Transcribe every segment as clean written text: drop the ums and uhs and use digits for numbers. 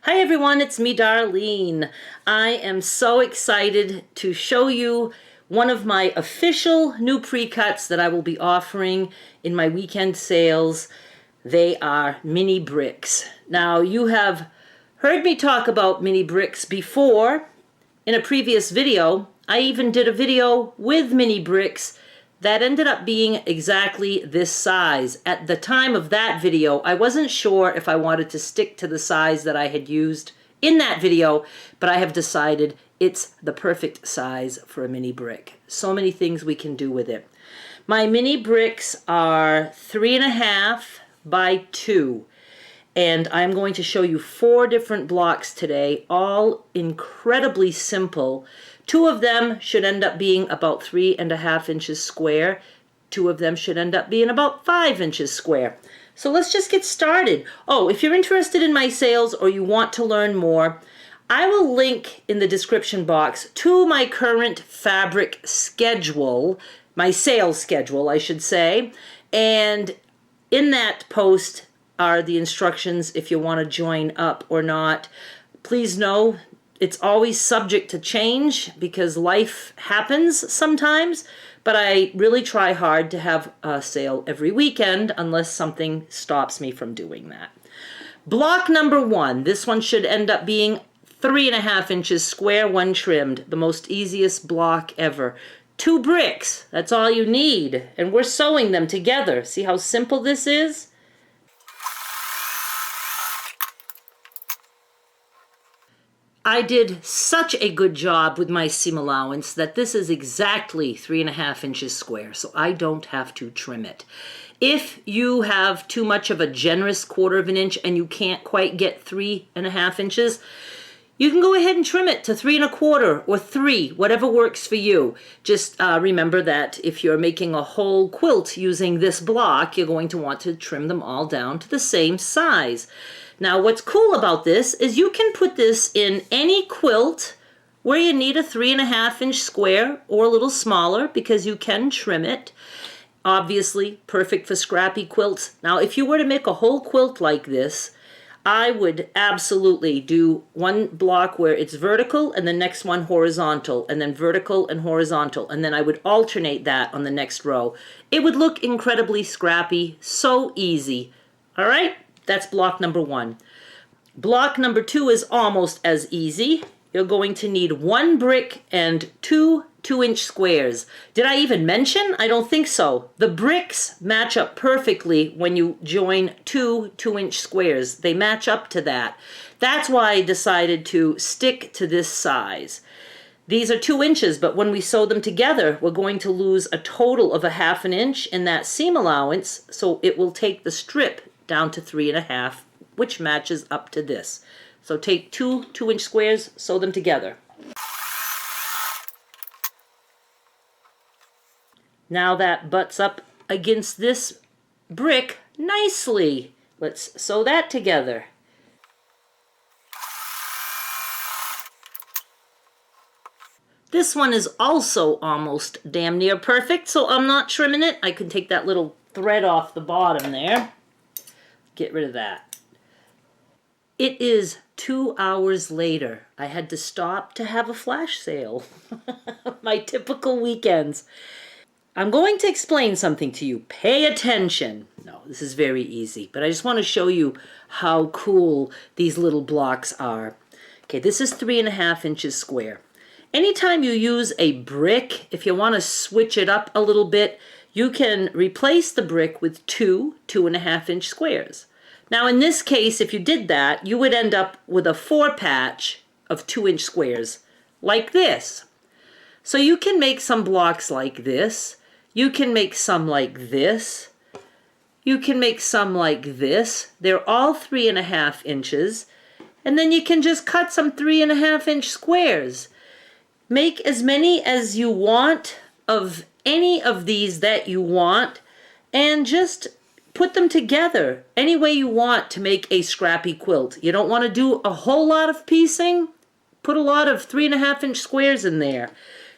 Hi everyone, it's me, Darlene. I am so excited to show you one of my official new pre-cuts that I will be offering in my weekend sales. They are mini bricks. Now, you have heard me talk about mini bricks before in a previous video. I even did a video with mini bricks that ended up being exactly this size. At the time of that video, I wasn't sure if I wanted to stick to the size that I had used in that video, but I have decided it's the perfect size for a mini brick. So many things we can do with it. My mini bricks are 3.5 by 2. And I'm going to show you 4 different blocks today, all incredibly simple. 2 of them should end up being about 3.5 inches square. 2 of them should end up being about 5 inches square. So let's just get started. Oh, if you're interested in my sales or you want to learn more, I will link in the description box to my current fabric schedule, my sales schedule, I should say. And in that post are the instructions if you want to join up or not. Please know it's always subject to change because life happens sometimes, but I really try hard to have a sale every weekend unless something stops me from doing that. Block number 1, this one should end up being 3.5 inches square, 1 trimmed, the most easiest block ever. 2 bricks, that's all you need, and we're sewing them together. See how simple this is? I did such a good job with my seam allowance that this is exactly 3.5 inches square, so I don't have to trim it. If you have too much of a generous 1/4 inch and you can't quite get 3.5 inches, you can go ahead and trim it to 3.25 or 3, whatever works for you. Just remember that if you're making a whole quilt using this block, you're going to want to trim them all down to the same size. Now, what's cool about this is you can put this in any quilt where you need a 3.5 inch square or a little smaller because you can trim it. Obviously, perfect for scrappy quilts. Now, if you were to make a whole quilt like this, I would absolutely do one block where it's vertical and the next one horizontal, and then vertical and horizontal, and then I would alternate that on the next row. It would look incredibly scrappy, so easy. All right, that's block number 1. Block number 2 is almost as easy. You're going to need 1 brick and 2 2-inch squares. Did I even mention? I don't think so. The bricks match up perfectly when you join 2 2-inch squares. They match up to that. That's why I decided to stick to this size. These are 2 inches, but when we sew them together, we're going to lose a total of 1/2 inch in that seam allowance, so it will take the strip down to 3.5, which matches up to this. So take 2 2-inch squares, sew them together. Now that butts up against this brick nicely. Let's sew that together. This one is also almost damn near perfect, so I'm not trimming it. I can take that little thread off the bottom there. Get rid of that. It is 2 hours later. I had to stop to have a flash sale. My typical weekends. I'm going to explain something to you. Pay attention. No, this is very easy, but I just want to show you how cool these little blocks are. Okay, this is 3.5 inches square. Anytime you use a brick, if you want to switch it up a little bit, you can replace the brick with 2 2.5 inch squares. Now in this case, if you did that, you would end up with a 4 patch of 2-inch squares, like this. So you can make some blocks like this. You can make some like this. You can make some like this. They're all 3.5 inches. And then you can just cut some 3.5 inch squares. Make as many as you want of any of these that you want, and just put them together any way you want to make a scrappy quilt. You don't want to do a whole lot of piecing? Put a lot of 3.5 inch squares in there.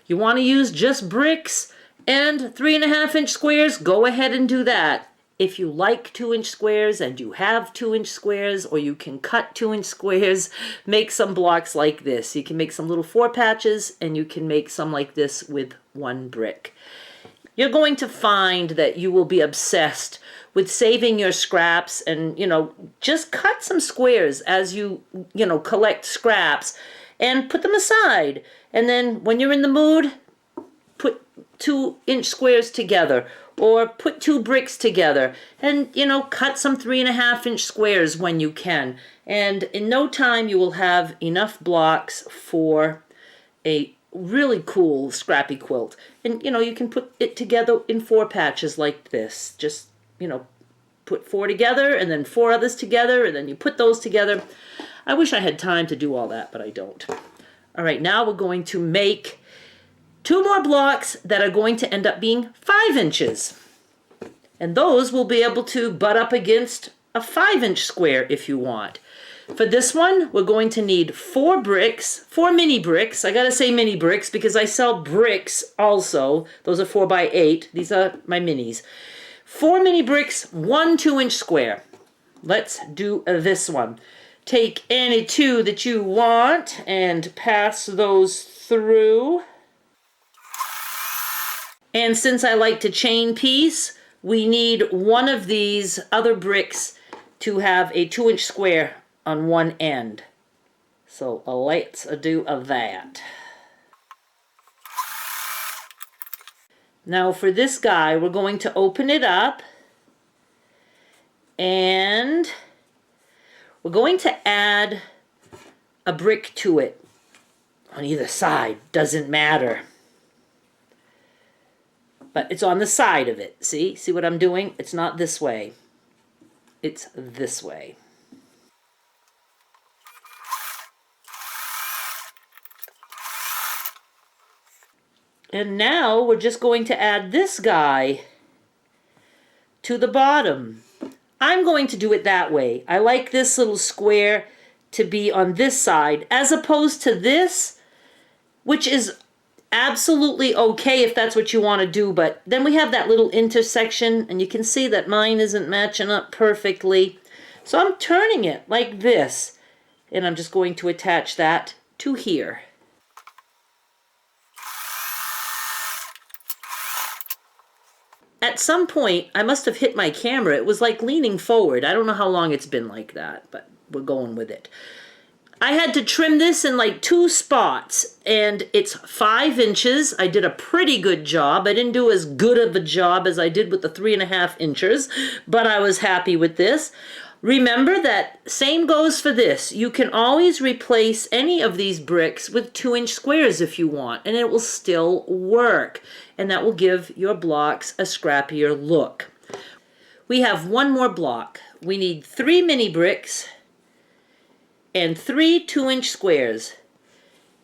You want to use just bricks and 3.5 inch squares? Go ahead and do that. If you like 2-inch squares and you have 2-inch squares, or you can cut 2-inch squares, make some blocks like this. You can make some little 4 patches, and you can make some like this with 1 brick. You're going to find that you will be obsessed with saving your scraps, and, just cut some squares as you collect scraps and put them aside. And then when you're in the mood, put 2-inch squares together, or put 2 bricks together, and cut some 3.5-inch squares when you can. And in no time you will have enough blocks for a really cool scrappy quilt. And you can put it together in 4 patches like this. Just put 4 together, and then 4 others together, and then you put those together. I wish I had time to do all that, but I don't. All right, now we're going to make 2 more blocks that are going to end up being 5 inches. And those will be able to butt up against a 5-inch square if you want. For this one, we're going to need 4 bricks, 4 mini bricks. I gotta say mini bricks because I sell bricks also. Those are 4x8. These are my minis. 4 mini bricks, 1 2-inch square. Let's do this one. Take any 2 that you want and pass those through. And since I like to chain piece, we need one of these other bricks to have a 2-inch square on one end. So let's do that. Now for this guy, we're going to open it up, and we're going to add a brick to it on either side. Doesn't matter. But it's on the side of it. See what I'm doing? It's not this way. It's this way. And now we're just going to add this guy to the bottom. I'm going to do it that way. I like this little square to be on this side as opposed to this, which is absolutely okay if that's what you want to do, but then we have that little intersection, and you can see that mine isn't matching up perfectly. So I'm turning it like this, and I'm just going to attach that to here. At some point, I must have hit my camera. It was like leaning forward. I don't know how long it's been like that, but we're going with it. I had to trim this in like 2 spots, and it's 5 inches. I did a pretty good job. I didn't do as good of a job as I did with the 3.5 inches, but I was happy with this. Remember that same goes for this. You can always replace any of these bricks with 2-inch squares if you want, and it will still work. And that will give your blocks a scrappier look. We have 1 more block. We need 3 mini bricks and 3 2-inch squares.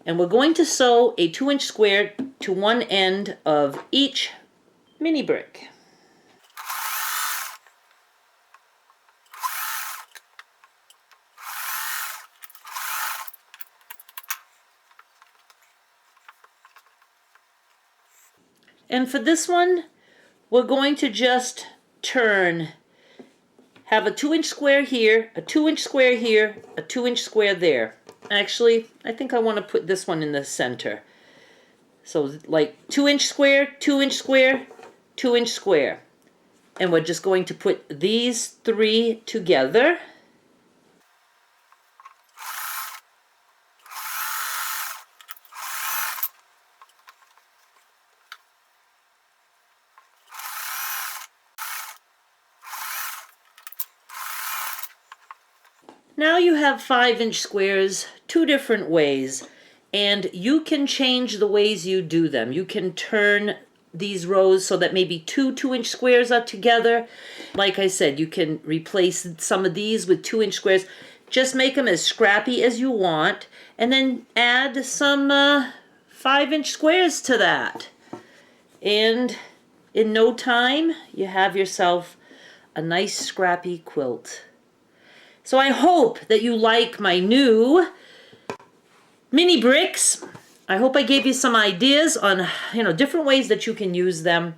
And we're going to sew a 2-inch square to one end of each mini brick. And for this one, we're going to just have a 2-inch square here, a 2-inch square here, a 2-inch square there. Actually, I think I want to put this one in the center. So like 2-inch square, 2-inch square, 2-inch square. And we're just going to put these 3 together. Now you have 5-inch squares 2 different ways, and you can change the ways you do them. You can turn these rows so that maybe 2 2-inch squares are together. Like I said, you can replace some of these with 2-inch squares. Just make them as scrappy as you want, and then add some 5-inch squares to that. And in no time, you have yourself a nice scrappy quilt. So I hope that you like my new mini bricks. I hope I gave you some ideas on, different ways that you can use them.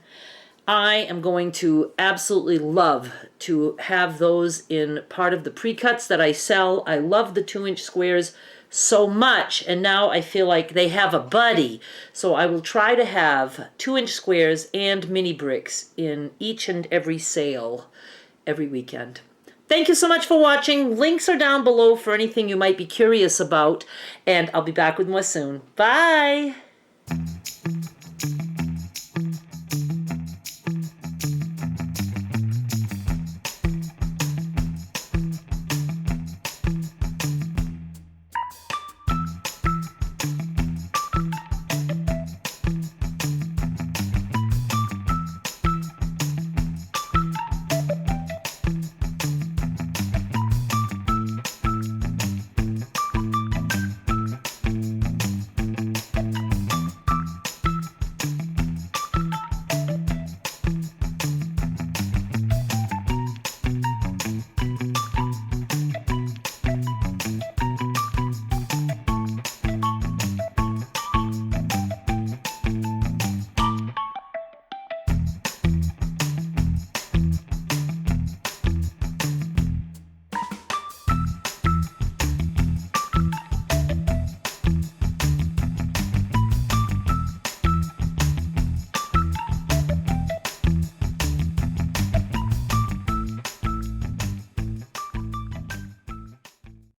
I am going to absolutely love to have those in part of the pre-cuts that I sell. I love the 2-inch squares so much, and now I feel like they have a buddy. So I will try to have 2-inch squares and mini bricks in each and every sale every weekend. Thank you so much for watching. Links are down below for anything you might be curious about, and I'll be back with more soon. Bye!